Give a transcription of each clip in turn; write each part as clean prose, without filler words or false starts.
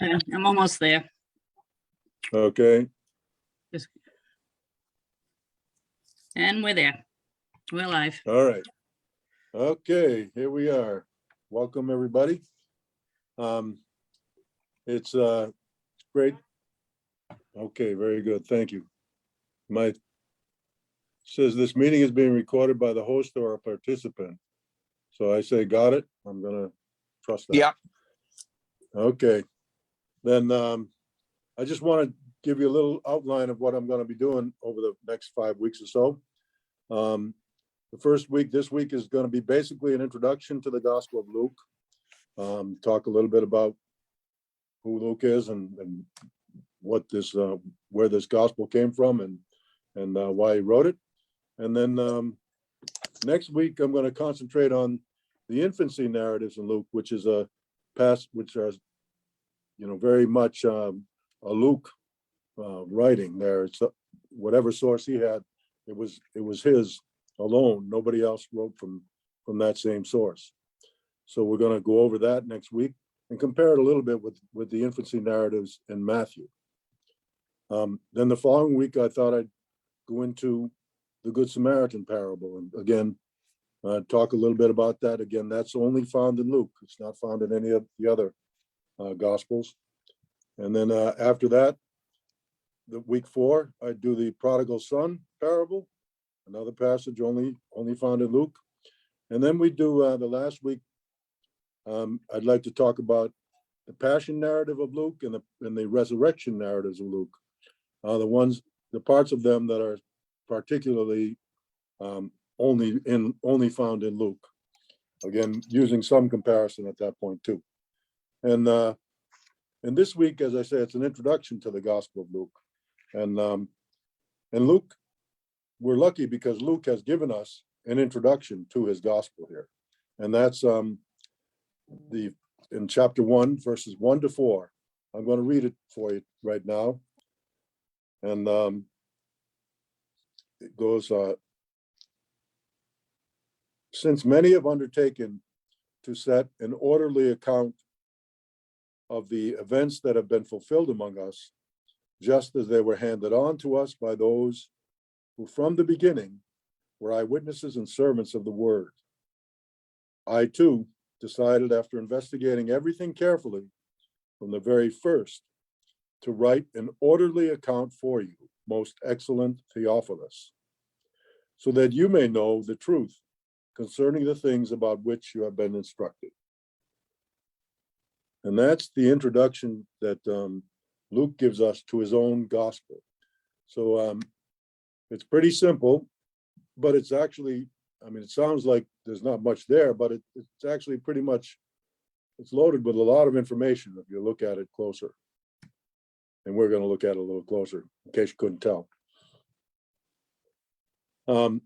Okay, I'm almost there. Okay, And we're there. We're live. all right. Okay, here we are. Welcome, everybody. It's great. Okay, very good. Thank you. Says this meeting is being recorded by the host or a participant. So I say, got it. I'm gonna trust that. Yeah. Okay. Then I just want to give you a little outline of what I'm going to be doing over the next 5 weeks or so. The first week, this week, is going to be basically an introduction to the Gospel of Luke. Talk a little bit about who Luke is and what this, where this gospel came from and why he wrote it. And then next week, I'm going to concentrate on the infancy narratives in Luke, which is a past, which are, very much a Luke writing there. It's whatever source he had, it was his alone. Nobody else wrote from that same source. So we're going to go over that next week and compare it a little bit with the infancy narratives in Matthew. Then the following week, I thought I'd go into the Good Samaritan parable, and again, talk a little bit about that. Again, that's only found in Luke. It's not found in any of the other Gospels. And then after that, the week 4, I do the Prodigal Son Parable, another passage only found in Luke. And then we do the last week, I'd like to talk about the Passion narrative of Luke and the resurrection narratives of Luke. The parts of them that are particularly only found in Luke. Again, using some comparison at that point too. And this week, as I say, it's an introduction to the Gospel of Luke. And Luke, we're lucky because Luke has given us an introduction to his gospel here. And that's in chapter 1, verses 1 to 4. I'm going to read it for you right now. And it goes, since many have undertaken to set an orderly account of the events that have been fulfilled among us, just as they were handed on to us by those who from the beginning were eyewitnesses and servants of the word. I too decided, after investigating everything carefully from the very first, to write an orderly account for you, most excellent Theophilus, so that you may know the truth concerning the things about which you have been instructed. And that's the introduction that Luke gives us to his own gospel. So it's pretty simple, but it's actually, it sounds like there's not much there, but it's actually pretty much, it's loaded with a lot of information if you look at it closer. And we're going to look at it a little closer, in case you couldn't tell. I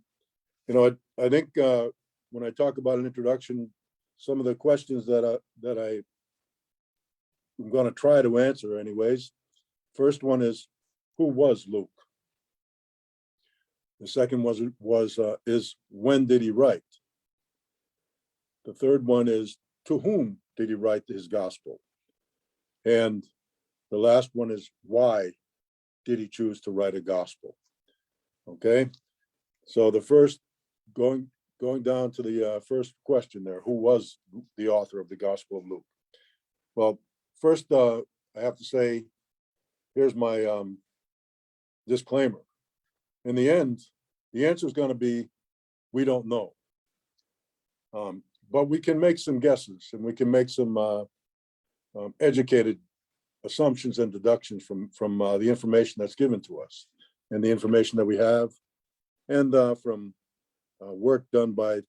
think when I talk about an introduction, some of the questions that I'm going to try to answer anyways. First one is, who was Luke? The second is when did he write? The third one is, to whom did he write his gospel? And the last one is, why did he choose to write a gospel? Okay, so the first, going down to the first question there, who was the author of the Gospel of Luke? Well, first, I have to say, here's my disclaimer. In the end, the answer is going to be, we don't know. But we can make some guesses, and we can make some educated assumptions and deductions from the information that's given to us, and the information that we have, and from work done by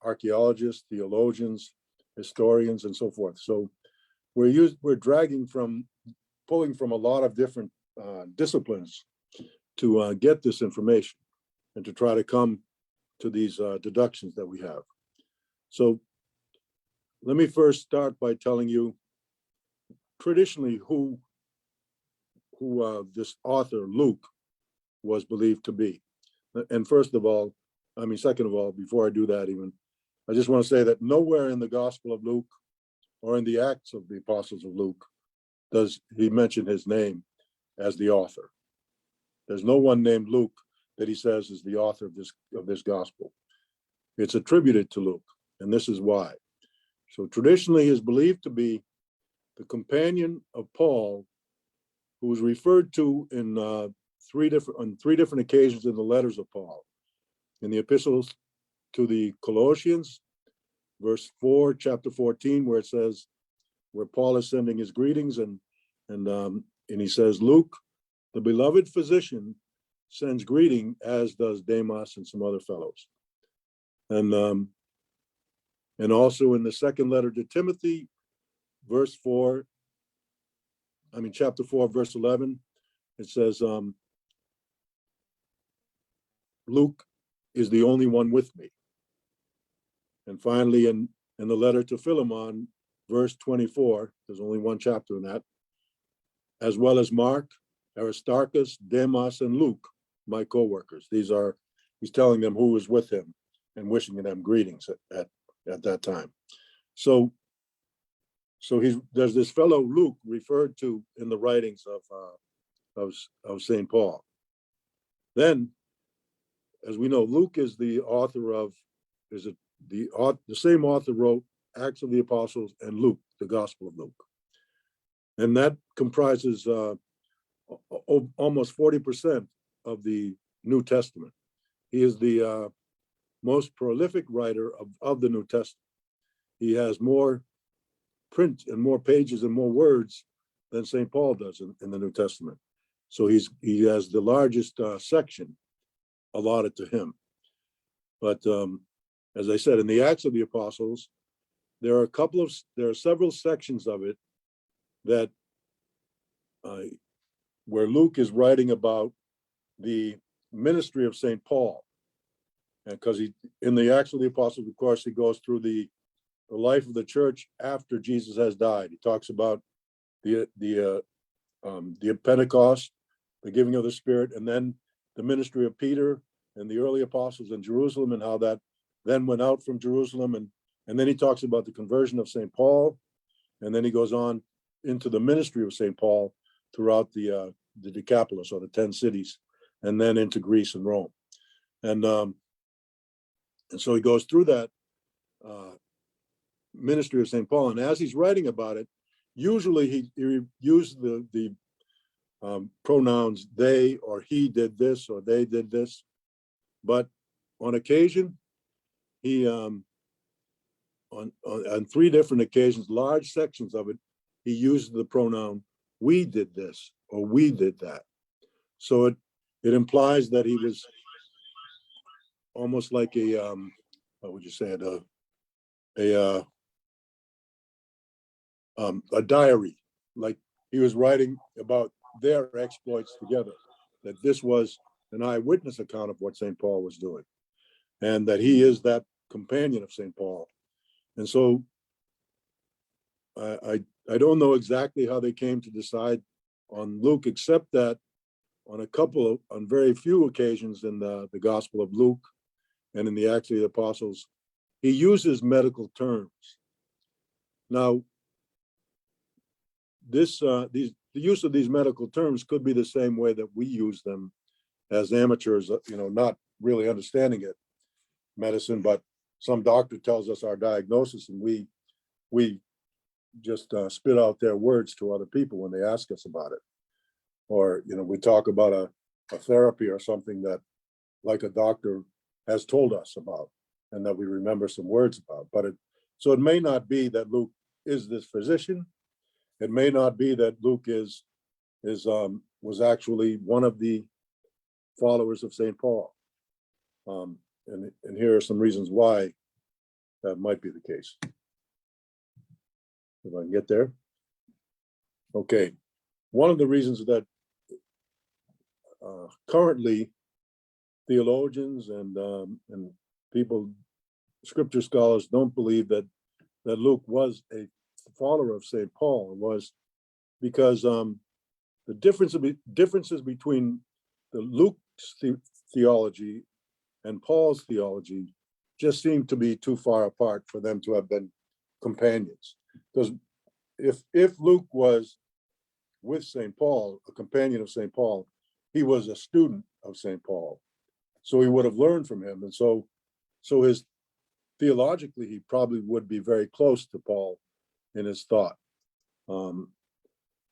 archaeologists, theologians, historians, and so forth. So we're pulling from a lot of different disciplines to get this information and to try to come to these deductions that we have. So let me first start by telling you traditionally who this author Luke was believed to be. And second of all, before I do that even, I just want to say that nowhere in the Gospel of Luke or in the Acts of the Apostles of Luke does he mention his name as the author. There's no one named Luke that he says is the author of this gospel. It's attributed to Luke, and this is why. So traditionally he is believed to be the companion of Paul, who was referred to in three different occasions in the letters of Paul. In the epistles to the Colossians, verse 4, chapter 14, where it says, where Paul is sending his greetings, and he says, Luke, the beloved physician, sends greeting, as does Demas and some other fellows. And also in the second letter to Timothy, chapter 4, verse 11, it says, Luke is the only one with me. And finally, in the letter to Philemon, verse 24, there's only one chapter in that, as well as Mark, Aristarchus, Demas, and Luke, my co-workers. He's telling them who was with him and wishing them greetings at that time. So there's this fellow Luke referred to in the writings of St. Paul. Then, as we know, Luke is the author of, the same author wrote Acts of the Apostles and Luke, the Gospel of Luke. And that comprises almost 40% of the New Testament. He is the most prolific writer of the New Testament. He has more print and more pages and more words than St. Paul does in the New Testament. So he has the largest section allotted to him. But as I said, in the Acts of the Apostles, there are several sections of it that where Luke is writing about the ministry of St. Paul. And because in the Acts of the Apostles, of course, he goes through the life of the church after Jesus has died. He talks about the Pentecost, the giving of the Spirit, and then the ministry of Peter and the early apostles in Jerusalem, and how that then went out from Jerusalem. And then he talks about the conversion of St. Paul, and then he goes on into the ministry of St. Paul throughout the Decapolis, or the 10 cities, and then into Greece and Rome. And so he goes through that ministry of St. Paul, and as he's writing about it, usually he uses the pronouns they or he did this or they did this, but on occasion he on 3 different occasions, large sections of it, he used the pronoun we did this or we did that. So it implies that he was almost like a what would you say, a diary, like he was writing about their exploits together, that this was an eyewitness account of what St. Paul was doing, and that he is that companion of St. Paul. And so I don't know exactly how they came to decide on Luke, except that on very few occasions in the Gospel of Luke and in the Acts of the Apostles, he uses medical terms. Now, the use of these medical terms could be the same way that we use them as amateurs, not really understanding it, medicine, but some doctor tells us our diagnosis, and we just spit out their words to other people when they ask us about it. Or, we talk about a therapy or something that, like a doctor has told us about, and that we remember some words about. So it may not be that Luke is this physician. It may not be that Luke was actually one of the followers of St. Paul. And here are some reasons why that might be the case. If I can get there. Okay. One of the reasons that currently theologians and people, scripture scholars, don't believe that Luke was a follower of St. Paul was because the differences between the Luke's theology and Paul's theology just seem to be too far apart for them to have been companions. Because if Luke was with St. Paul, a companion of St. Paul. He was a student of St. Paul, so he would have learned from him, and so his theologically he probably would be very close to Paul in his thought. One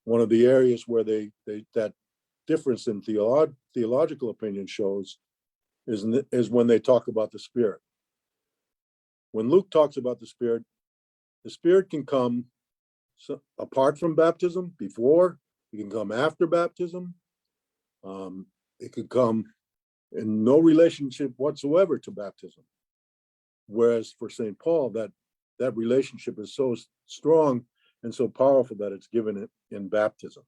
of the areas where that difference in theological opinion shows is when they talk about the Spirit. When Luke talks about the Spirit can come apart from baptism, before, it can come after baptism. It could come in no relationship whatsoever to baptism. Whereas for St. Paul, that relationship is so strong and so powerful that it's given it in baptism,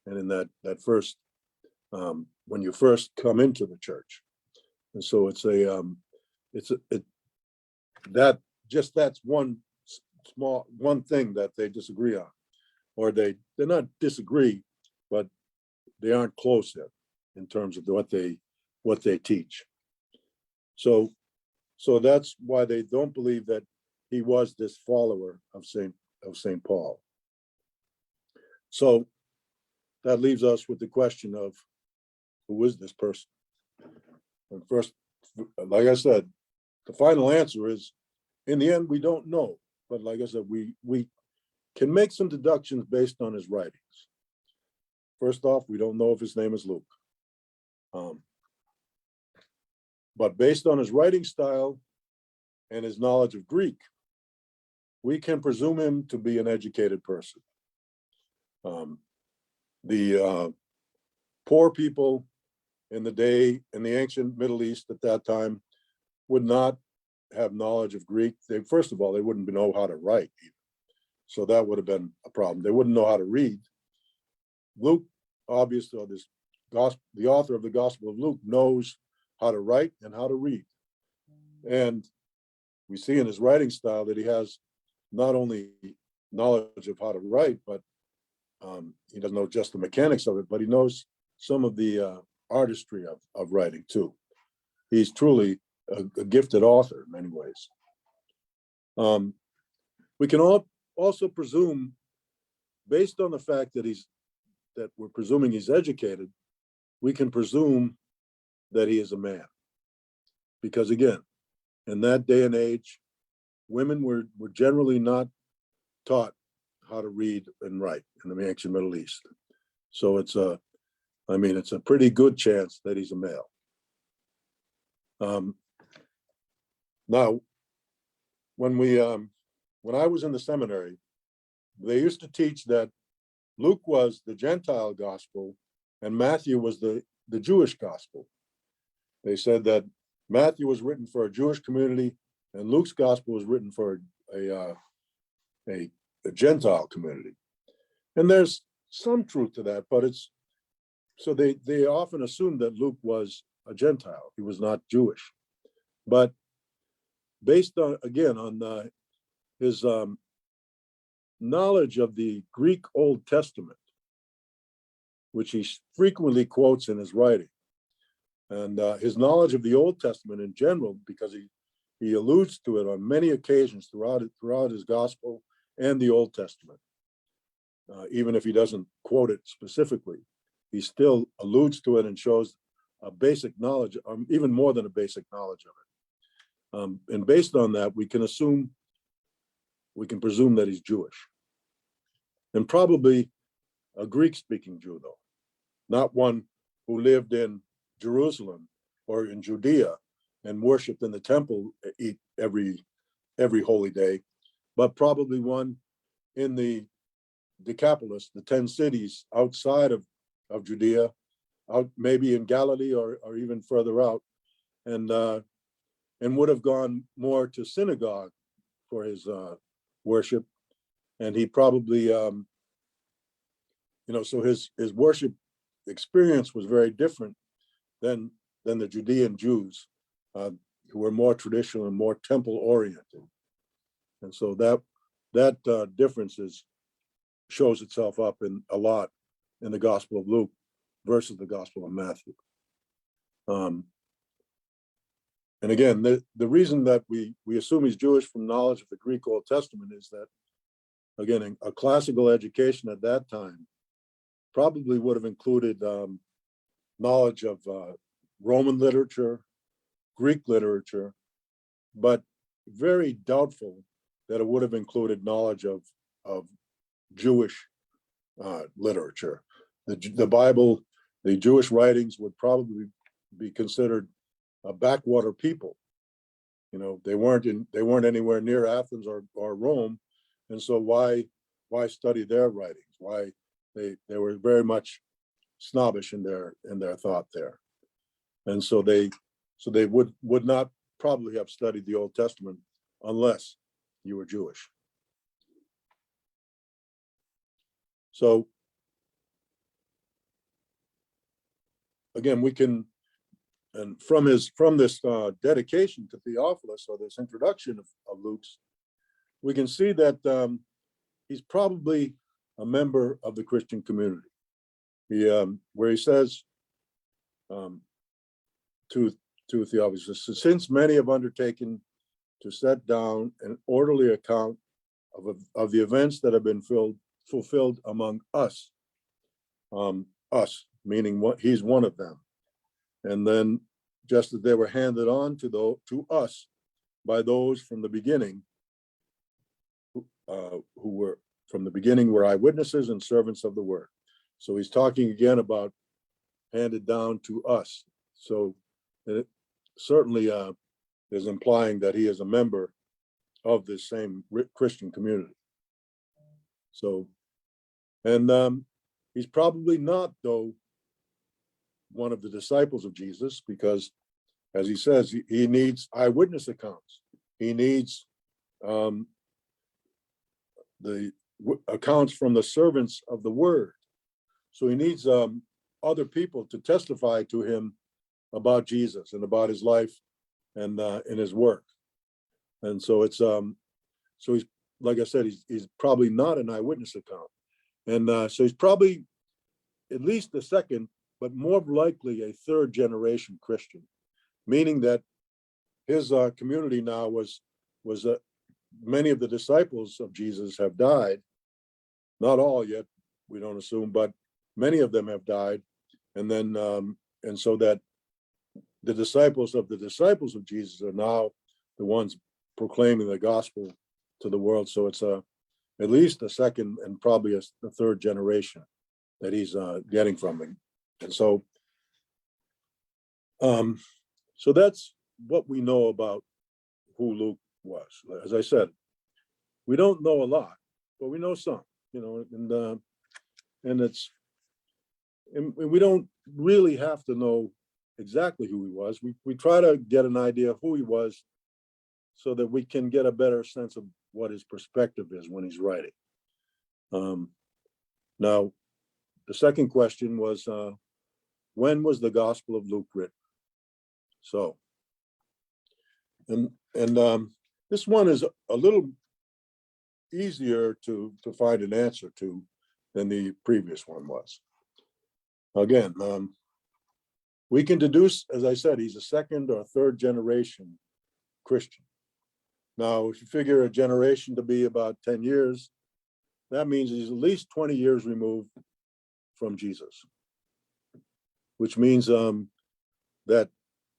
and in that first when you first come into the church. And so that's one thing that they disagree on, or they're not disagree, but they aren't close yet in terms of what they teach. So that's why they don't believe that he was this follower of St. Paul. So that leaves us with the question of, who is this person? And first, like I said, the final answer is, in the end, we don't know. But like I said, we can make some deductions based on his writings. First off, we don't know if his name is Luke. But based on his writing style and his knowledge of Greek, we can presume him to be an educated person. The poor people in the ancient Middle East at that time would not have knowledge of Greek. First of all, they wouldn't know how to write even. So that would have been a problem. They wouldn't know how to read. Luke, obviously, the author of the Gospel of Luke, knows how to write and how to read. And we see in his writing style that he has not only knowledge of how to write, but he doesn't know just the mechanics of it, but he knows some of the artistry of writing too. He's truly a gifted author in many ways. We can also presume, based on the fact that we're presuming he's educated, we can presume that he is a man. Because again, in that day and age, women were generally not taught how to read and write in the ancient Middle East. So it's a pretty good chance that he's a male. Now, when I was in the seminary, they used to teach that Luke was the Gentile Gospel and Matthew was the Jewish Gospel. They said that Matthew was written for a Jewish community and Luke's Gospel was written for a Gentile community. And there's some truth to that, but so they often assumed that Luke was a Gentile. He was not Jewish. But based on his knowledge of the Greek Old Testament, which he frequently quotes in his writing, and his knowledge of the Old Testament in general, because he alludes to it on many occasions throughout his gospel and the Old Testament. Even if he doesn't quote it specifically, he still alludes to it and shows a basic knowledge, even more than a basic knowledge of it. And based on that, we can presume that he's Jewish. And probably a Greek-speaking Jew, though, not one who lived in Jerusalem or in Judea and worshiped in the temple every holy day, but probably one in the Decapolis, the 10 cities outside of Judea, out maybe in Galilee or even further out, and would have gone more to synagogue for his worship. And he probably, so his worship experience was very different than the Judean Jews, who were more traditional and more temple oriented. And so that difference shows itself up a lot in the Gospel of Luke versus the Gospel of Matthew. And again, the reason that we assume he's Jewish from knowledge of the Greek Old Testament is that, again, a classical education at that time probably would have included knowledge of Roman literature, Greek literature, but very doubtful that it would have included knowledge of Jewish literature. The Bible, the Jewish writings would probably be considered a backwater people. You know, they weren't anywhere near Athens or Rome, and so why study their writings? Why they were very much snobbish in their thought there, and so they would not probably have studied the Old Testament unless you were Jewish. So again, we can, and from this dedication to Theophilus, or this introduction of Luke's, we can see that he's probably a member of the Christian community. Where he says to Theophilus, since many have undertaken to set down an orderly account of the events that have been fulfilled among us, us meaning he's one of them, and then just as they were handed on to us by those from the beginning, who were from the beginning were eyewitnesses and servants of the word. So he's talking again about handed down to us. So it certainly is implying that he is a member of this same Christian community. So, and he's probably not, though, one of the disciples of Jesus, because, as he says, he needs eyewitness accounts. He needs the accounts from the servants of the word. So he needs other people to testify to him about Jesus and about his life and in his work. And so it's so he's, like I said, he's probably not an eyewitness account, and so he's probably at least the second, but more likely a third generation Christian, meaning that his community now was many of the disciples of Jesus have died. Not all yet, we don't assume, but many of them have died, and then and so that the disciples of Jesus are now the ones proclaiming the gospel to the world. So it's at least a second and probably a third generation that he's getting from him. And so so that's what we know about who Luke was. As I said, we don't know a lot, but we know some, you know, and we don't really have to know exactly who he was. We try to get an idea of who he was so that we can get a better sense of what his perspective is when he's writing. Now, the second question was, when was the Gospel of Luke written? So, and this one is a little easier to find an answer to than the previous one was. Again, we can deduce, as I said, he's a second or third generation Christian. Now, if you figure a generation to be about 10 years, that means he's at least 20 years removed from Jesus, which means that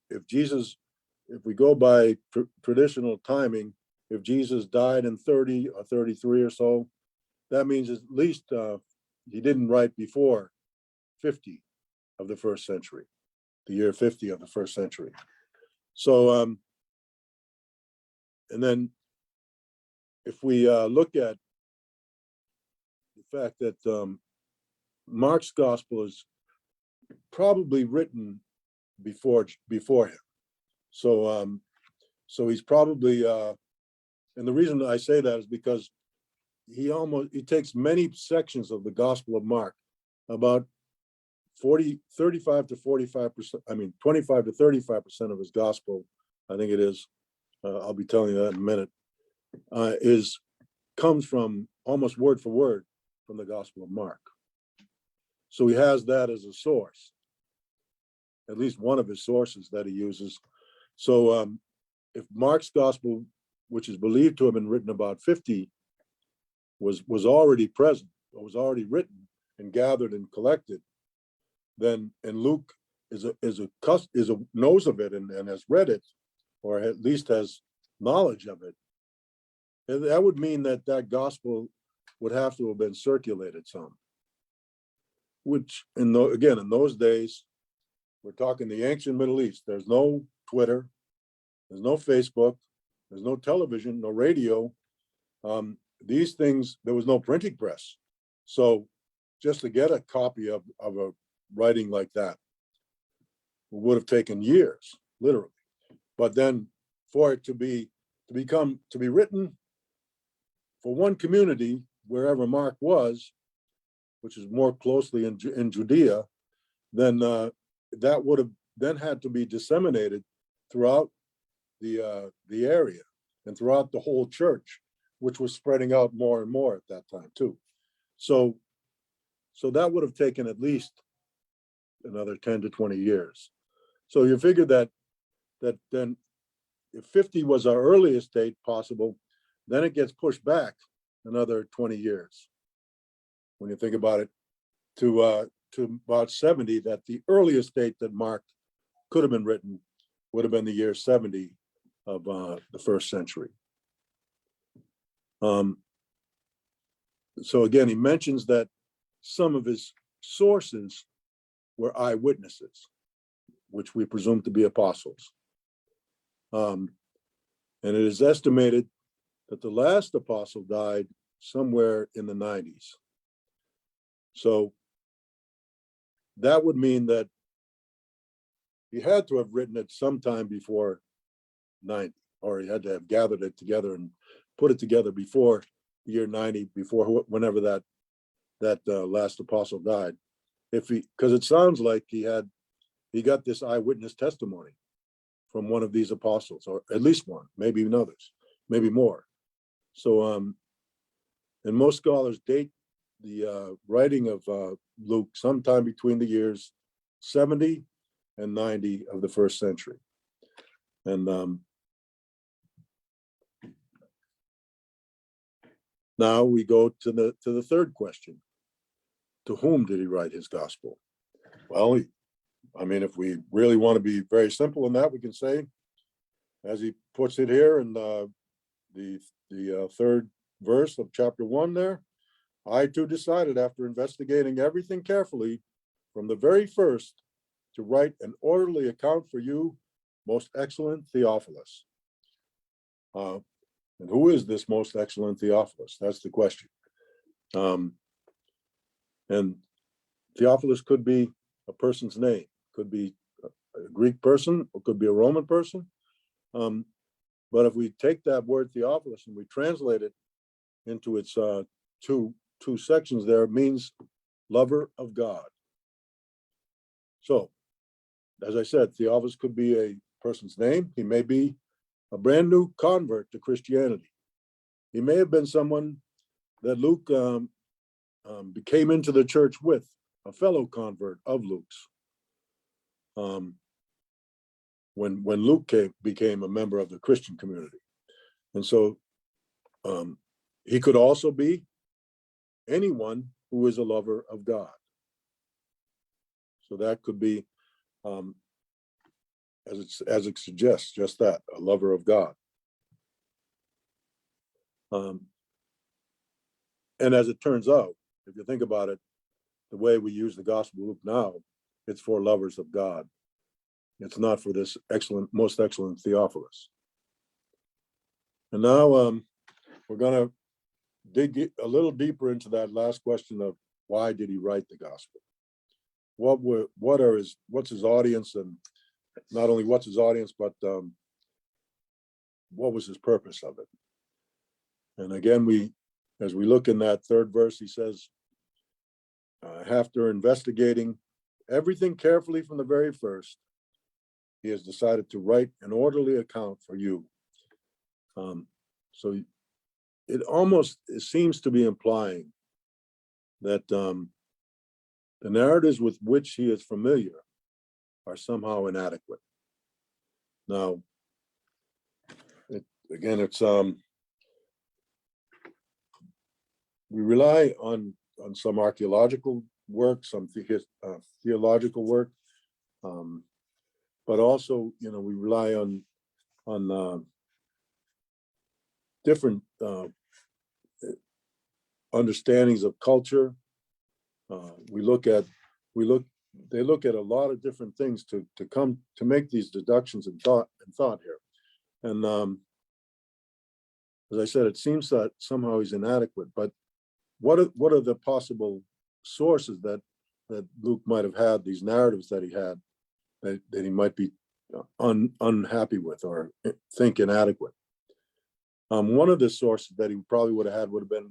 if we go by traditional timing, if Jesus died in 30 or 33 or so, that means at least he didn't write before 50 of the first century, the year 50 of the first century. So, and then if we look at the fact that Mark's gospel is probably written before him. So, so he's probably, and the reason I say that is because he takes many sections of the Gospel of Mark, about 35 to 45%, I mean, 25 to 35% of his gospel, I think it is, I'll be telling you that in a minute, comes from almost word for word from the Gospel of Mark. So he has that as a source, at least one of his sources that he uses. So if Mark's gospel, which is believed to have been written about 50, was already present, or was already written, and gathered and collected, then, and Luke knows of it and has read it, or at least has knowledge of it, and that would mean that that gospel would have to have been circulated some. Which, in those days, we're talking the ancient Middle East. There's no Twitter, there's no Facebook, there's no television, no radio. These things, there was no printing press. So just to get a copy of a writing like that would have taken years, literally. But then for it to be written for one community, wherever Mark was, which is more closely in Judea, then that would have then had to be disseminated throughout the area and throughout the whole church, which was spreading out more and more at that time too. So that would have taken at least another 10 to 20 years. So you figure that then if 50 was our earliest date possible, then it gets pushed back another 20 years. When you think about it, to about 70, that the earliest date that Mark could have been written would have been the year 70 of the first century. So again, he mentions that some of his sources were eyewitnesses, which we presume to be apostles. And it is estimated that the last apostle died somewhere in the 90s. So that would mean that he had to have written it sometime before 90, or he had to have gathered it together and put it together before the year 90, before whenever that last apostle died. Because it sounds like he got this eyewitness testimony from one of these apostles, or at least one, maybe even others, maybe more. So, and most scholars date the writing of Luke sometime between the years 70 and 90 of the first century. And now we go to the third question. To whom did he write his gospel? Well, if we really want to be very simple in that, we can say, as he puts it here in the third verse of chapter 1 there, I too decided, after investigating everything carefully from the very first, to write an orderly account for you, most excellent Theophilus. And who is this most excellent Theophilus? That's the question. And Theophilus could be a person's name, could be a Greek person, or could be a Roman person. But if we take that word Theophilus and we translate it into its two sections there, it means lover of God. So, as I said, Theophilus could be a person's name. He may be a brand new convert to Christianity. He may have been someone that Luke came into the church with, a fellow convert of Luke's. When Luke became a member of the Christian community. And so he could also be anyone who is a lover of God. So that could be, as it suggests, just that, a lover of God. And as it turns out, if you think about it, the way we use the Gospel of Luke now, it's for lovers of God. It's not for this most excellent Theophilus. And now we're going to dig a little deeper into that last question of why did he write the Gospel? What's his audience, and not only what's his audience, but what was his purpose of it? And again, as we look in that third verse, he says, after investigating everything carefully from the very first, he has decided to write an orderly account for you. So it seems to be implying that the narratives with which he is familiar are somehow inadequate. Now, we rely on on some archaeological work, some theological work, but also, we rely on different understandings of culture. They look at a lot of different things to come to make these deductions and thought here. And as I said, it seems that somehow he's inadequate. But what are the possible sources that Luke might have had, these narratives that he had, that he might be unhappy with or think inadequate? One of the sources that he probably would have had would have been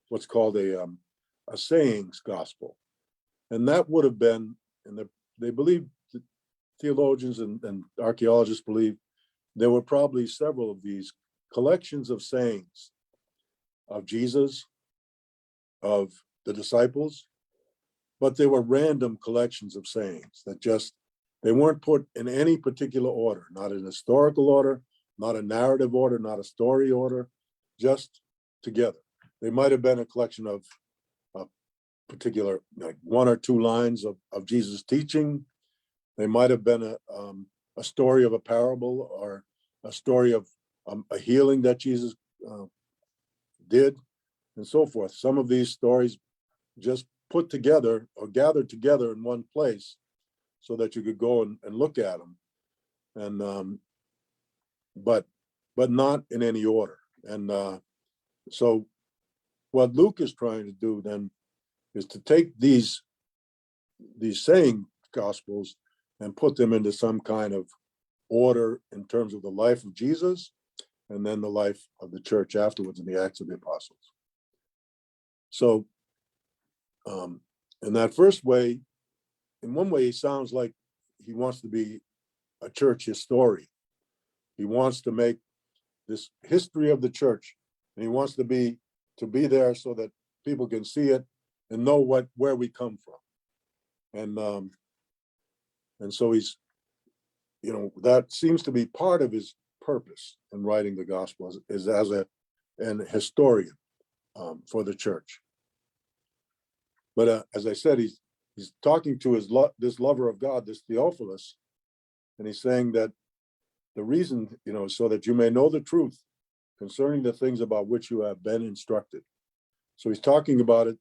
what's called a sayings gospel. And that would have been, and they believe, theologians and archaeologists believe, there were probably several of these collections of sayings of Jesus, of the disciples, but they were random collections of sayings that they weren't put in any particular order, not in historical order, not a narrative order, not a story order, just together. They might have been a collection of particular, like one or two lines of Jesus' teaching. They might have been a story of a parable or a story of a healing that Jesus did, and so forth. Some of these stories just put together or gathered together in one place so that you could go and look at them, and but not in any order. And so what Luke is trying to do then is to take these saying gospels and put them into some kind of order in terms of the life of Jesus and then the life of the church afterwards in the Acts of the Apostles. So in that first way, in one way, he sounds like he wants to be a church historian. He wants to make this history of the church, and he wants to be there so that people can see it and know where we come from. And so he's, that seems to be part of his purpose in writing the gospel, is as an historian for the church. But as I said, he's talking to this lover of God, this Theophilus, and he's saying that the reason, so that you may know the truth concerning the things about which you have been instructed. So he's talking about it,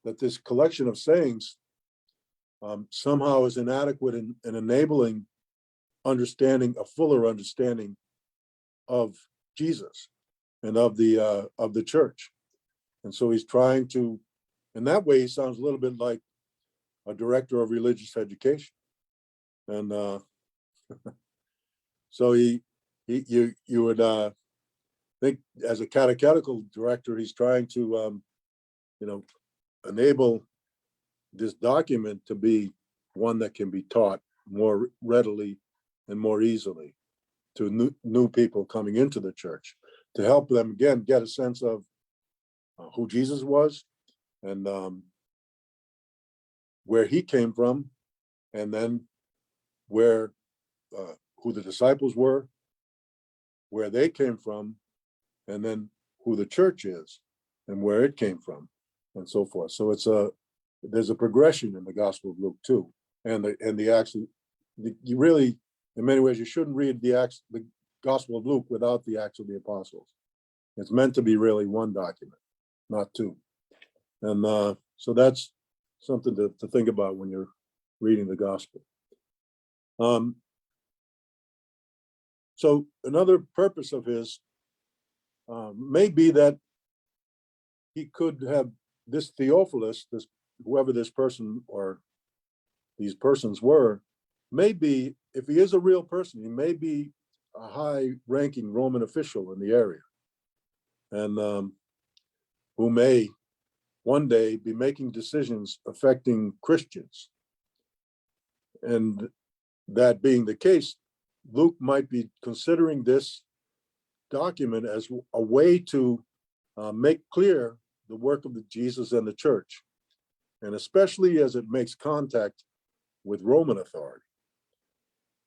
that this collection of sayings somehow is inadequate in enabling a fuller understanding of Jesus and of the church. And so he's trying to, in that way, he sounds a little bit like a director of religious education. And so you would think, as a catechetical director, he's trying to enable this document to be one that can be taught more readily and more easily to new people coming into the church, to help them again get a sense of who Jesus was and where he came from, and then who the disciples were, where they came from, and then who the church is and where it came from, and so forth. So there's a progression in the Gospel of Luke too, and you really, in many ways, you shouldn't read the Gospel of Luke without the Acts of the Apostles. It's meant to be really one document, not two. And so that's something to think about when you're reading the Gospel. So another purpose of his may be that he could have this Theophilus, whoever this person or these persons were, maybe, if he is a real person, he may be a high-ranking Roman official in the area, and who may one day be making decisions affecting Christians. And that being the case, Luke might be considering this document as a way to make clear the work of Jesus and the church, and especially as it makes contact with Roman authority.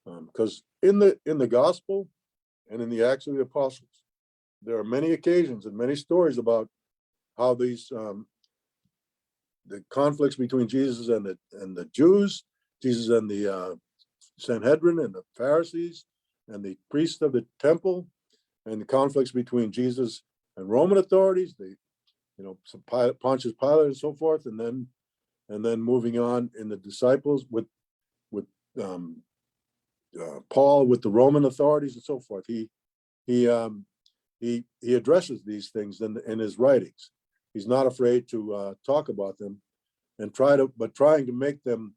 Because in the gospel and in the Acts of the Apostles, there are many occasions and many stories about how these the conflicts between Jesus and the Jews, Jesus and the Sanhedrin and the Pharisees and the priests of the temple, and the conflicts between Jesus and Roman authorities, Pontius Pilate and so forth, and then moving on in the disciples with Paul with the Roman authorities and so forth. He addresses these things in his writings. He's not afraid to talk about them and trying to make them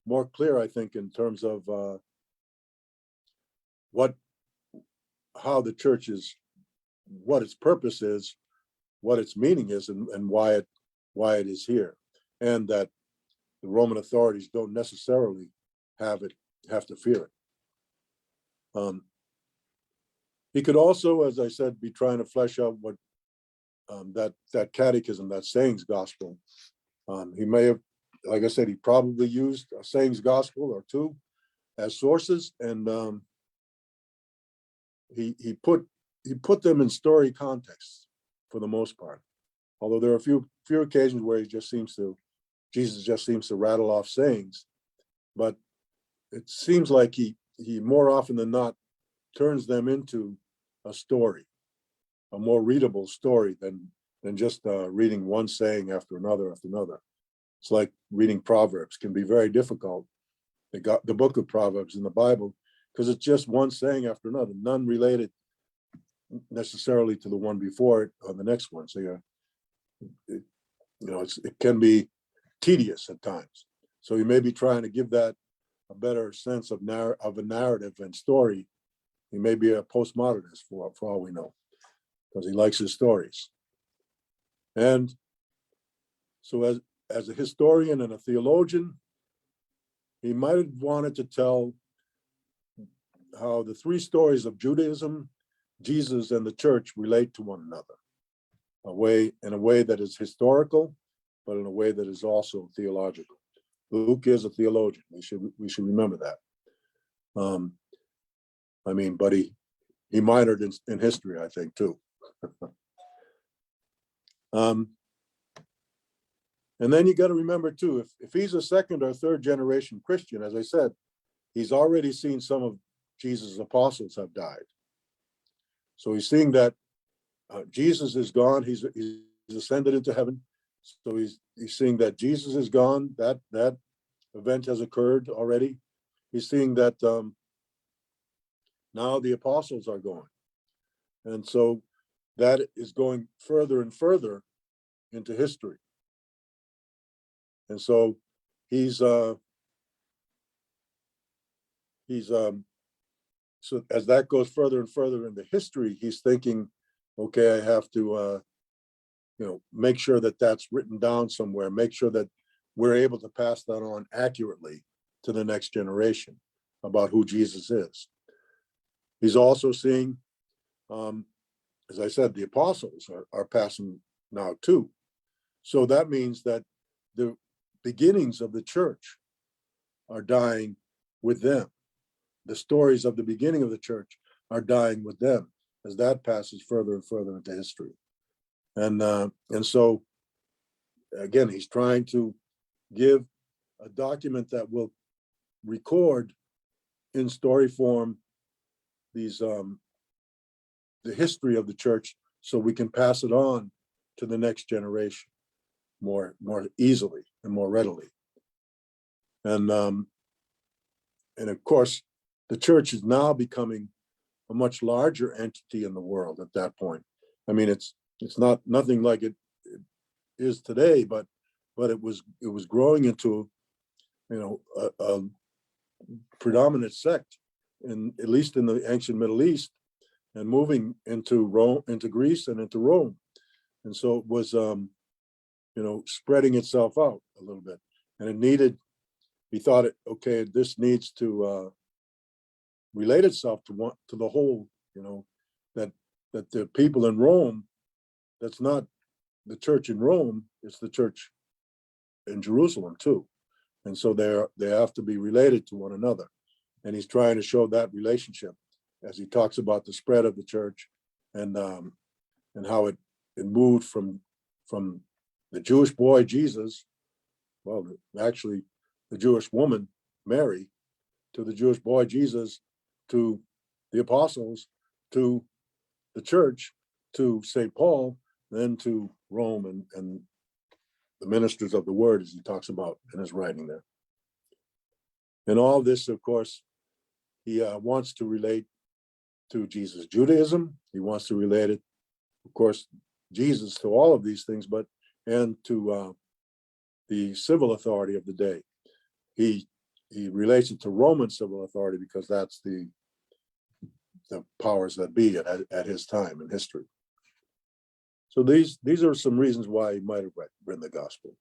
more clear, I think, in terms of how the church is, what its purpose is, what its meaning is, and why it is here, and that the Roman authorities don't necessarily have to fear it. He could also, as I said, be trying to flesh out what that catechism, that sayings gospel. He may have, like I said, he probably used a sayings gospel or two as sources, and he put them in story contexts for the most part. Although there are a few occasions where Jesus just seems to rattle off sayings, but it seems like he more often than not turns them into a story, a more readable story than just reading one saying after another. It's like reading Proverbs can be very difficult. They got the book of Proverbs in the Bible because it's just one saying after another, none related necessarily to the one before it or the next one. So it can be tedious at times. So he may be trying to give that a better sense of a narrative and story. He may be a postmodernist for all we know, because he likes his stories. And so as a historian and a theologian, he might have wanted to tell how the three stories of Judaism, Jesus, and the church relate to one another, in a way that is historical, but in a way that is also theological. Luke is a theologian. We should remember that. But he minored in history, I think, too. And then you got to remember too, if he's a second or third generation Christian, as I said, he's already seen some of Jesus' apostles have died. So he's seeing that Jesus is gone. He's ascended into heaven. So he's seeing that Jesus is gone. That event has occurred already. He's seeing that now the apostles are gone. And so that is going further and further into history. And so so as that goes further and further into history, he's thinking, okay, I have to make sure that that's written down somewhere, make sure that we're able to pass that on accurately to the next generation about who Jesus is. He's also seeing, as I said, the apostles are passing now too. So that means that the beginnings of the church are dying with them. The stories of the beginning of the church are dying with them as that passes further and further into history. And so, again, he's trying to give a document that will record in story form these the history of the church, so we can pass it on to the next generation more easily and more readily. And of course, the church is now becoming a much larger entity in the world at that point. I mean, it's nothing like it is today, but it was growing into a predominant sect at least in the ancient Middle East, and moving into Rome, into Greece, and into Rome. And so it was spreading itself out a little bit, and he thought, okay, this needs to relate itself to the whole, that the people in Rome, that's not the church in Rome, it's the church in Jerusalem too. And so they have to be related to one another. And he's trying to show that relationship as he talks about the spread of the church and how it moved from the Jewish boy Jesus well, actually the Jewish woman, Mary, to the Jewish boy, Jesus, to the apostles, to the church, to St. Paul, then to Rome and the ministers of the word, as he talks about in his writing there. And all this, of course, he wants to relate to Jesus' Judaism. He wants to relate it, of course, Jesus to all of these things, and to the civil authority of the day. He relates it to Roman civil authority because that's the powers that be at his time in history. So these are some reasons why he might have written the gospel.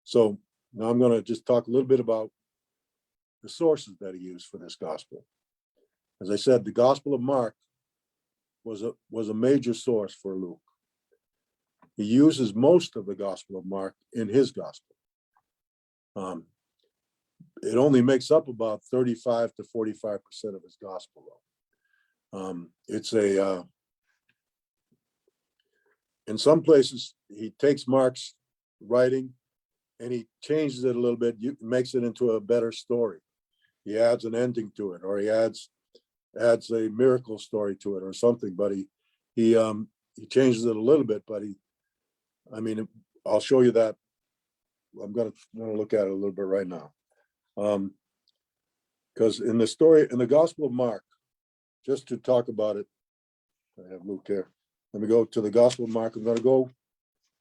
So now I'm going to just talk a little bit about the sources that he used for this gospel. As I said, the Gospel of Mark was a major source for Luke. He uses most of the Gospel of Mark in his gospel. It only makes up about 35 to 45% of his gospel, though. It's in some places, he takes Mark's writing and he changes it a little bit, makes it into a better story. He adds an ending to it, or he adds a miracle story to it or something, but he changes it a little bit, but I'll show you that. I'm going to want to look at it a little bit right now. Because in the Gospel of Mark, just to talk about it, I have Luke here. Let me go to the Gospel of Mark. I'm going to go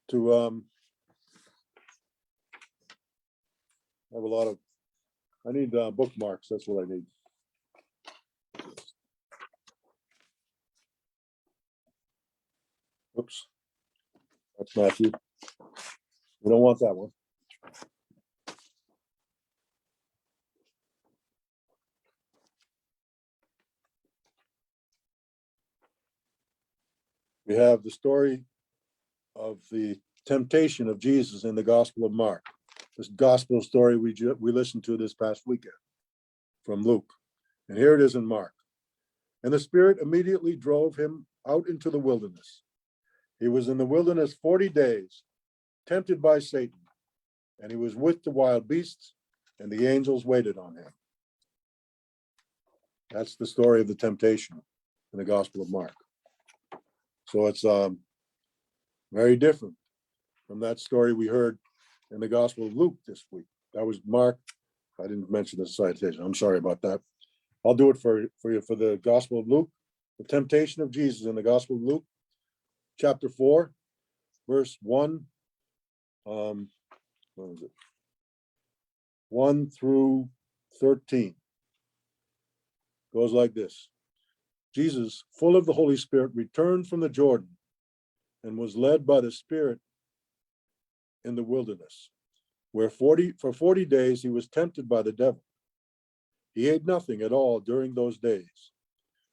to, I need bookmarks. That's what I need. Oops. That's Matthew. We don't want that one. We have the story of the temptation of Jesus in the Gospel of Mark. This gospel story we listened to this past weekend from Luke. And here it is in Mark. And the Spirit immediately drove him out into the wilderness. He was in the wilderness 40 days, tempted by Satan, and he was with the wild beasts, and the angels waited on him. That's the story of the temptation in the Gospel of Mark. So it's very different from that story we heard in the Gospel of Luke this week. That was Mark. I didn't mention the citation. I'm sorry about that. I'll do it for you for the Gospel of Luke. The temptation of Jesus in the Gospel of Luke, chapter 4, verse 1. What is it? 1 through 13. Goes like this. Jesus, full of the Holy Spirit, returned from the Jordan and was led by the Spirit in the wilderness, where for 40 days he was tempted by the devil. He ate nothing at all during those days,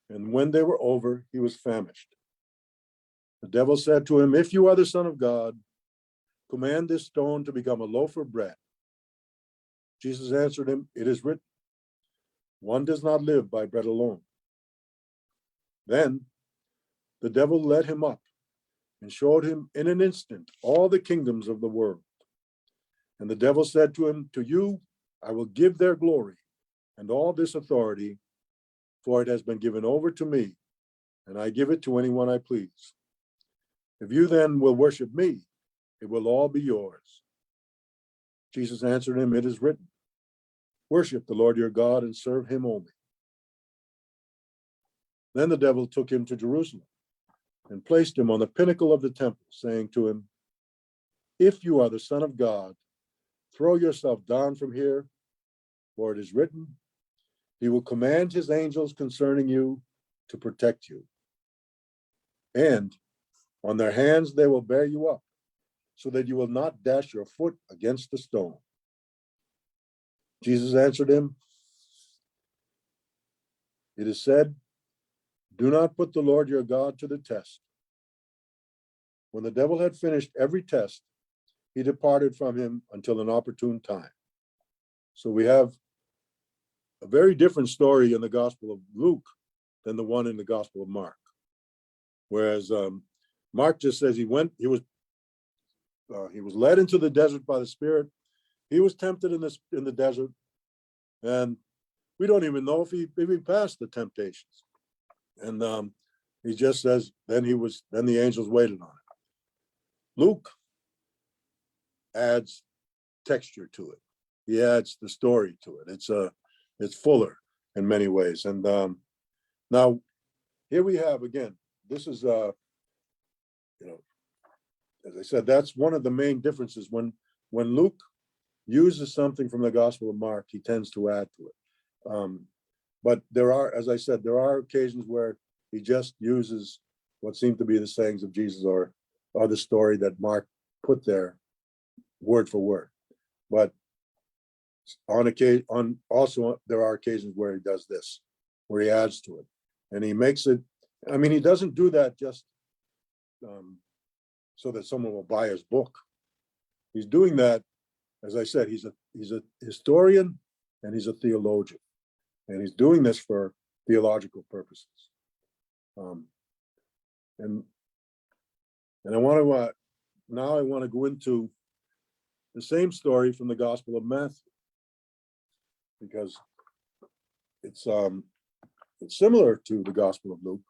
and when they were over, he was famished. The devil said to him, "If you are the Son of God, command this stone to become a loaf of bread." Jesus answered him, "It is written, one does not live by bread alone." Then the devil led him up and showed him in an instant all the kingdoms of the world. And the devil said to him, "To you I will give their glory and all this authority, for it has been given over to me, and I give it to anyone I please. If you then will worship me, it will all be yours." Jesus answered him, "It is written, worship the Lord your God and serve him only." Then the devil took him to Jerusalem and placed him on the pinnacle of the temple, saying to him, "If you are the Son of God, throw yourself down from here, for it is written, he will command his angels concerning you to protect you. And on their hands they will bear you up, so that you will not dash your foot against a stone." Jesus answered him, "It is said, do not put the Lord your God to the test." When the devil had finished every test, he departed from him until an opportune time. So we have a very different story in the Gospel of Luke than the one in the Gospel of Mark. Whereas Mark just says he was led into the desert by the Spirit. he was tempted in the desert, and we don't even know if he passed the temptations. And he just says, then the angels waited on him. Luke adds texture to it. He adds the story to it. It's fuller in many ways. And now here we have again. This is as I said, that's one of the main differences. When Luke uses something from the Gospel of Mark, he tends to add to it. But there are, as I said, there are occasions where he just uses what seem to be the sayings of Jesus or the story that Mark put there, word for word. But also there are occasions where he does this, where he adds to it, and he makes it. I mean, he doesn't do that just so that someone will buy his book. He's doing that, as I said, he's a historian and he's a theologian, and he's doing this for theological purposes. And I want to go into the same story from the Gospel of Matthew, because it's similar to the Gospel of Luke,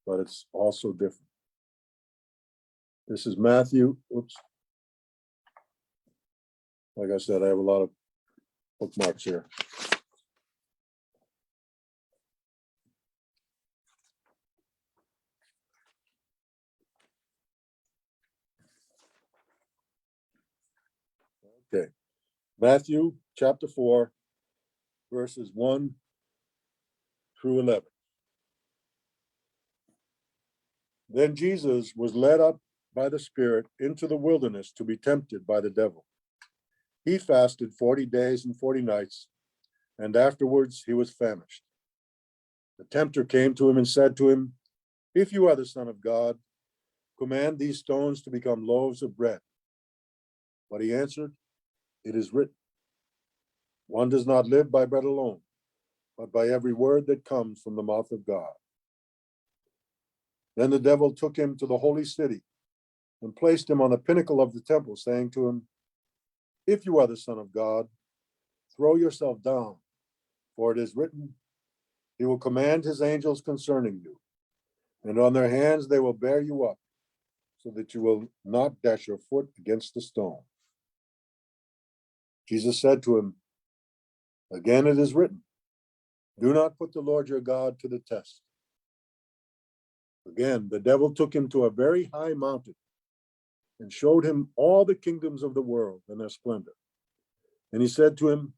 but it's also different. This is Matthew. Oops. Like I said, I have a lot of bookmarks here. Okay. Matthew chapter 4, verses 1 through 11. Then Jesus was led up by the Spirit into the wilderness to be tempted by the devil. He fasted 40 days and 40 nights, and afterwards he was famished. The tempter came to him and said to him, "If you are the Son of God, command these stones to become loaves of bread." But he answered, "It is written, one does not live by bread alone, but by every word that comes from the mouth of God." Then the devil took him to the holy city and placed him on the pinnacle of the temple, saying to him, "If you are the Son of God, throw yourself down, for it is written, he will command his angels concerning you, and on their hands they will bear you up, so that you will not dash your foot against a stone." Jesus said to him, "Again it is written, do not put the Lord your God to the test." Again, the devil took him to a very high mountain and showed him all the kingdoms of the world and their splendor. And he said to him,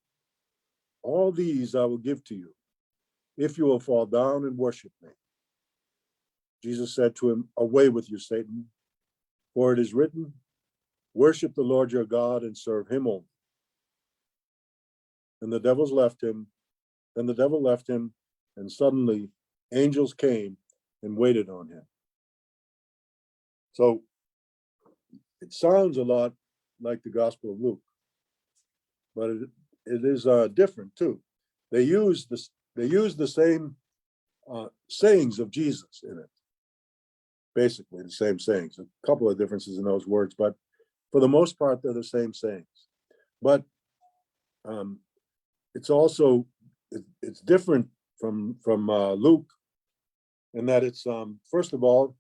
"All these I will give to you, if you will fall down and worship me." Jesus said to him, "Away with you, Satan, for it is written, worship the Lord your God and serve him only." And the devil left him, and suddenly angels came and waited on him. So it sounds a lot like the Gospel of Luke, but it is different too. They use the same sayings of Jesus in it, basically the same sayings. A couple of differences in those words, but for the most part, they're the same sayings. But it's also it's different from Luke in that it's first of all,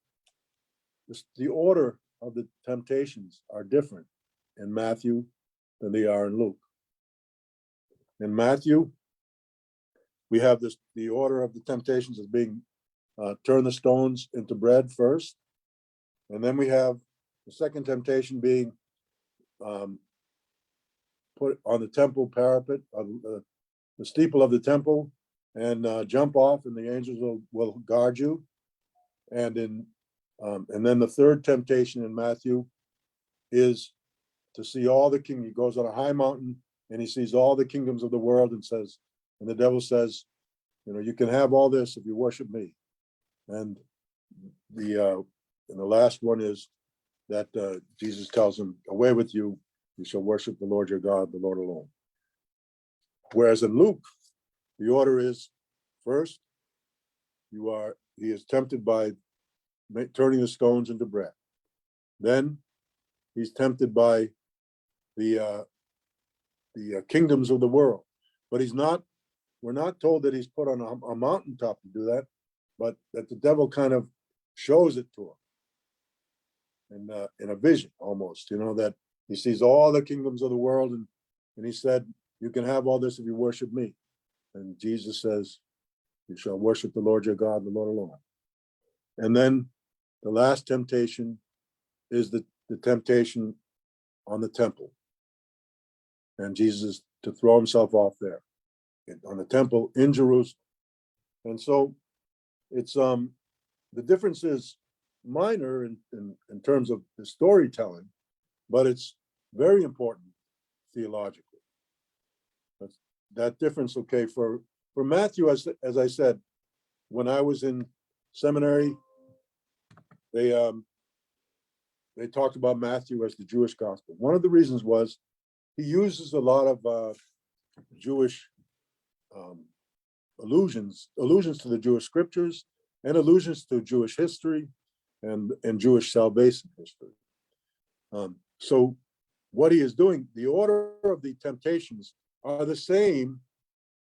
the order of the temptations are different in Matthew than they are in Luke. In Matthew, we have the order of the temptations as being turn the stones into bread first, and then we have the second temptation being put on the temple parapet, the steeple of the temple, and jump off, and the angels will guard you. And then the third temptation in Matthew is to see all the kingdoms. He goes on a high mountain and he sees all the kingdoms of the world and the devil says, you can have all this if you worship me. And the last one is that Jesus tells him, "Away with you, you shall worship the Lord your God, the Lord alone." Whereas in Luke, the order is first, he is tempted by turning the stones into bread. Then he's tempted by the kingdoms of the world. But we're not told that he's put on a mountaintop to do that, but that the devil kind of shows it to him in a vision almost, that he sees all the kingdoms of the world, and he said, you can have all this if you worship me. And Jesus says, you shall worship the Lord your God, the Lord alone. And then the last temptation is the temptation on the temple. And Jesus to throw himself off there on the temple in Jerusalem. And so it's the difference is minor in terms of the storytelling, but it's very important theologically. That difference, okay, for Matthew, as I said, when I was in seminary, they talked about Matthew as the Jewish gospel. One of the reasons was he uses a lot of Jewish allusions to the Jewish scriptures and allusions to Jewish history and Jewish salvation history. So what he is doing, the order of the temptations are the same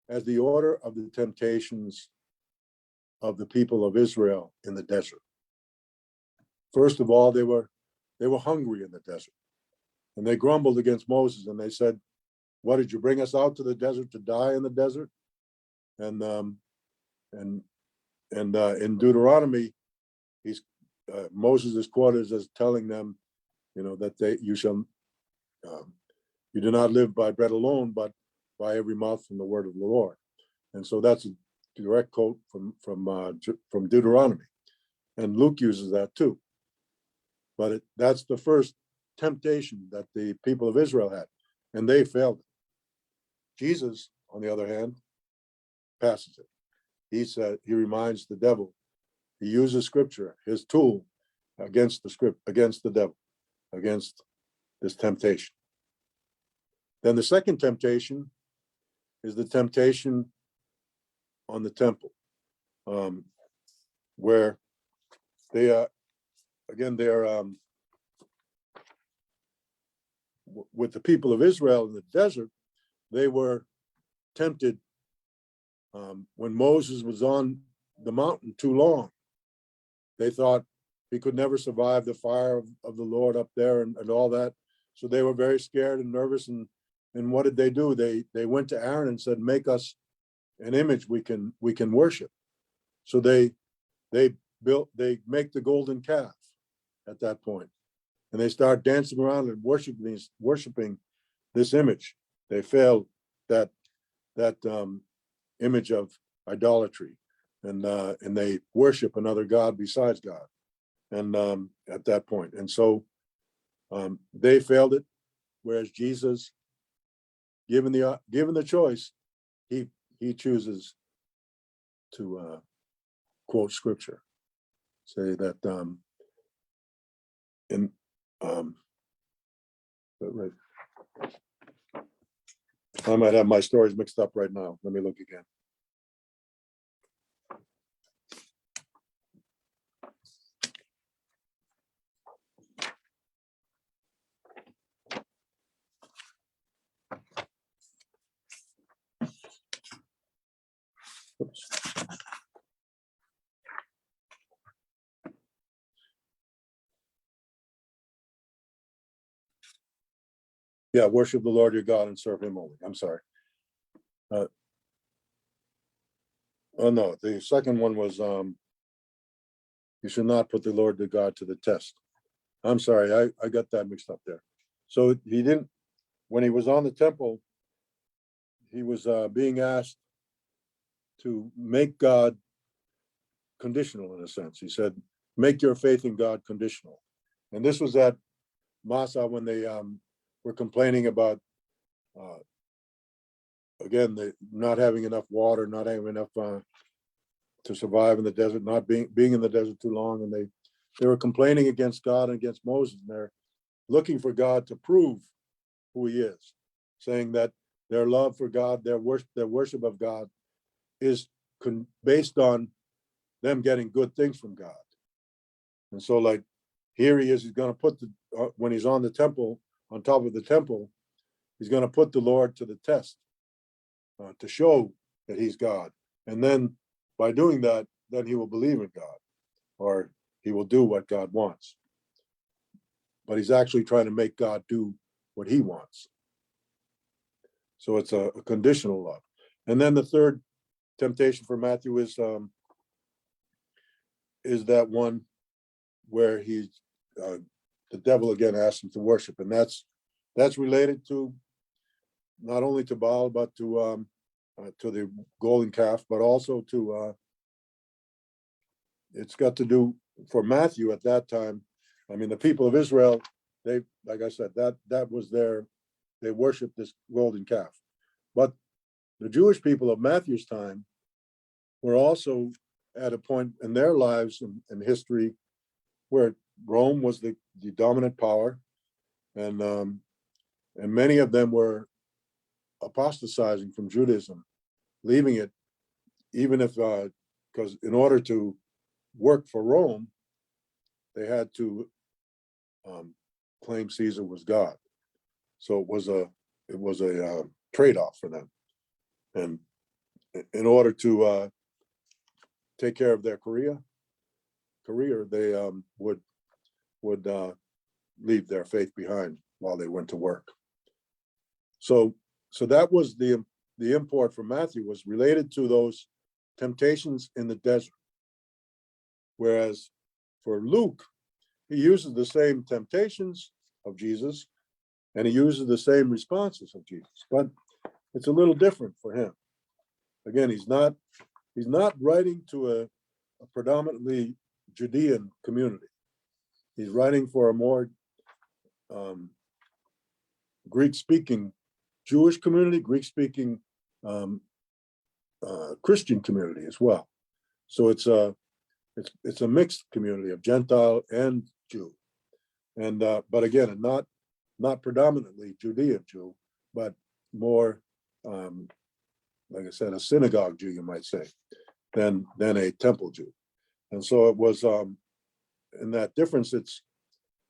as the order of the temptations of the people of Israel in the desert. First of all, they were hungry in the desert, and they grumbled against Moses, and they said, what, did you bring us out to the desert to die in the desert? And in Deuteronomy, Moses is quoted as telling them, that you do not live by bread alone, but by every mouth from the word of the Lord. And so that's a direct quote from Deuteronomy, and Luke uses that too. But that's the first temptation that the people of Israel had, and they failed it. Jesus, on the other hand, passes it. He reminds the devil. He uses scripture, his tool, against the devil, against this temptation. Then the second temptation is the temptation on the temple, where they are, with the people of Israel in the desert. They were tempted when Moses was on the mountain too long. They thought he could never survive the fire of the Lord up there and all that. So they were very scared and nervous. And what did they do? They went to Aaron and said, make us an image we can worship. So they make the golden calf at that point, and they start dancing around and worshiping this image. They failed that image of idolatry, and they worship another god besides God. And at that point, and so they failed it, whereas Jesus, given the choice, he chooses to quote scripture, say that right. I might have my stories mixed up right now. Let me look again. Oops. Yeah, worship the Lord your God and serve him only. I'm sorry. Oh no, the second one was you should not put the Lord your God to the test. I'm sorry, I got that mixed up there. So he didn't, when he was on the temple, he was being asked to make God conditional in a sense. He said, make your faith in God conditional. And this was at Massa when they were complaining about, again, not having enough water, not having enough to survive in the desert, not being in the desert too long. And they were complaining against God and against Moses. And they're looking for God to prove who he is, saying that their love for God, their worship of God is based on them getting good things from God. And so like here he is, he's going to put when he's on the temple, on top of the temple, he's going to put the Lord to the test to show that he's God. And then by doing that, then he will believe in God, or he will do what God wants. But he's actually trying to make God do what he wants. So it's a conditional love. And then the third temptation for Matthew is that one where the devil again asks him to worship, and that's related to not only to Baal but to the golden calf, but also to it's got to do for Matthew at that time. I mean, the people of Israel, they, like I said, that was they worshiped this golden calf. But the Jewish people of Matthew's time were also at a point in their lives and history where Rome was the dominant power, and many of them were apostatizing from Judaism, leaving it, even if because in order to work for Rome, they had to claim Caesar was God. So it was a trade-off for them, and in order to take care of their career, they would leave their faith behind while they went to work. So that was the import from Matthew, was related to those temptations in the desert. Whereas for Luke, he uses the same temptations of Jesus and he uses the same responses of Jesus, but it's a little different for him. Again, he's not writing to a predominantly Judean community. He's writing for a more Greek-speaking Jewish community, Greek-speaking Christian community as well. So it's a mixed community of Gentile and Jew, and but again, not predominantly Judean Jew, but more like I said, a synagogue Jew, you might say, than a temple Jew. And so it was in that difference. It's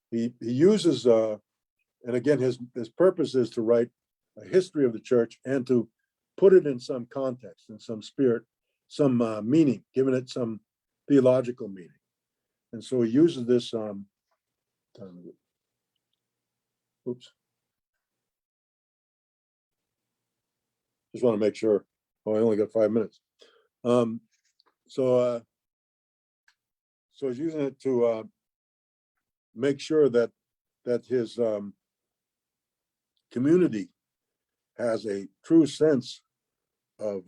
he uses and again his purpose is to write a history of the church and to put it in some context, in some spirit, some meaning, giving it some theological meaning. And so he uses this just want to make sure. Oh, I only got 5 minutes. So he's using it to make sure that his community has a true sense of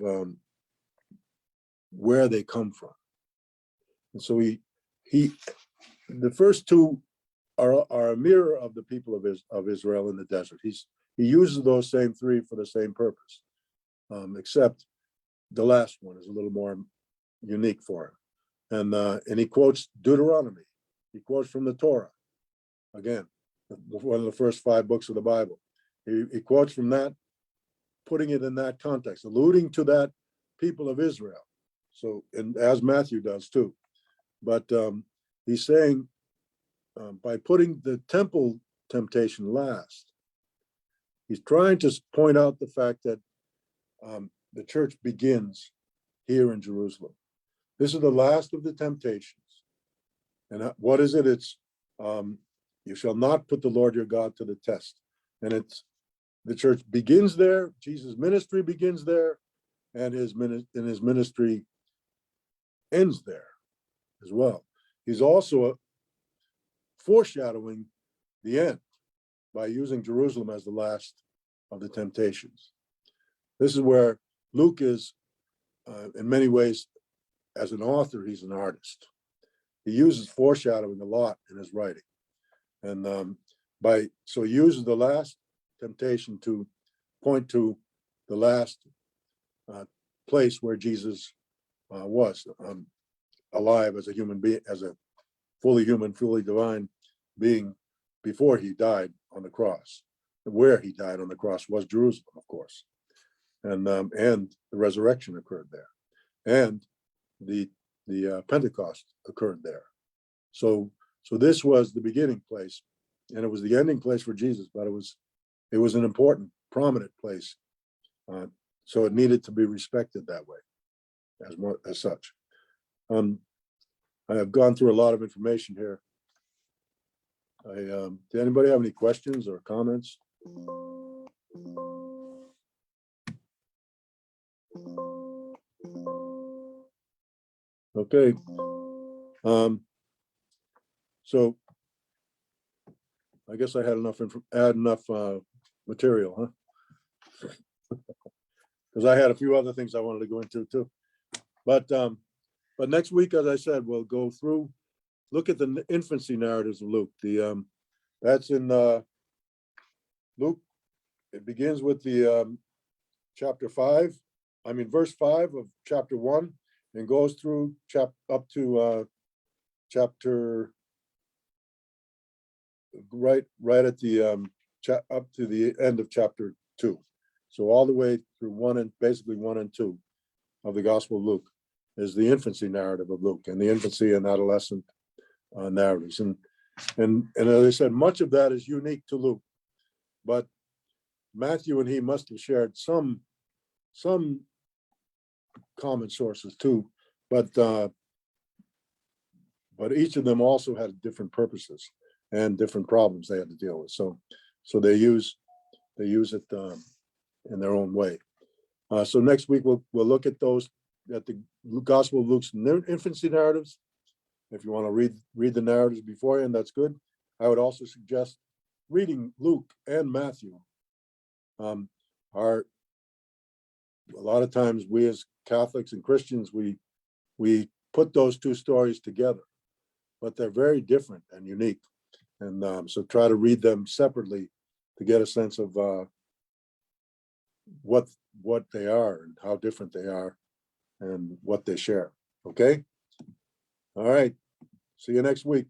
where they come from. And so he the first two are a mirror of the people of Israel in the desert. He uses those same three for the same purpose, except the last one is a little more unique for him. And he quotes Deuteronomy. He quotes from the Torah, again, one of the first 5 books of the Bible. He quotes from that, putting it in that context, alluding to that people of Israel. So, and as Matthew does too. But he's saying by putting the temple temptation last, he's trying to point out the fact that the church begins here in Jerusalem. This is the last of the temptations. And what is it? It's you shall not put the Lord your God to the test. And it's the church begins there. Jesus' ministry begins there, and his ministry ends there as well. He's also foreshadowing the end by using Jerusalem as the last of the temptations. This is where Luke is, in many ways, as an author, he's an artist. He uses foreshadowing a lot in his writing, and so he uses the last temptation to point to the last place where Jesus was alive as a human being, as a fully human, fully divine being before he died on the cross. Where he died on the cross was Jerusalem, of course, and the resurrection occurred there, and the Pentecost occurred there. So this was the beginning place, and it was the ending place for Jesus. But it was an important prominent place. So it needed to be respected that way, as such. I have gone through a lot of information here. Did anybody have any questions or comments? Okay. So I guess I had enough material, huh? Because I had a few other things I wanted to go into too. But next week, as I said, we'll go through, look at the infancy narratives of Luke. That's in Luke. It begins with the verse 5 of chapter 1, and goes through up to chapter right at the up to the end of chapter 2. So all the way through basically 1 and 2 of the Gospel of Luke is the infancy narrative of Luke, and the infancy and adolescent narratives. And as I said, much of that is unique to Luke, but Matthew and he must have shared some common sources too, but each of them also had different purposes and different problems they had to deal with. So they use it in their own way. So next week we'll look at those, at the Gospel of Luke's infancy narratives. If you want to read the narratives beforehand, that's good. I would also suggest reading Luke and Matthew. A lot of times we as Catholics and Christians, we put those two stories together, but they're very different and unique. And so try to read them separately to get a sense of what they are and how different they are and what they share. Okay. All right. See you next week.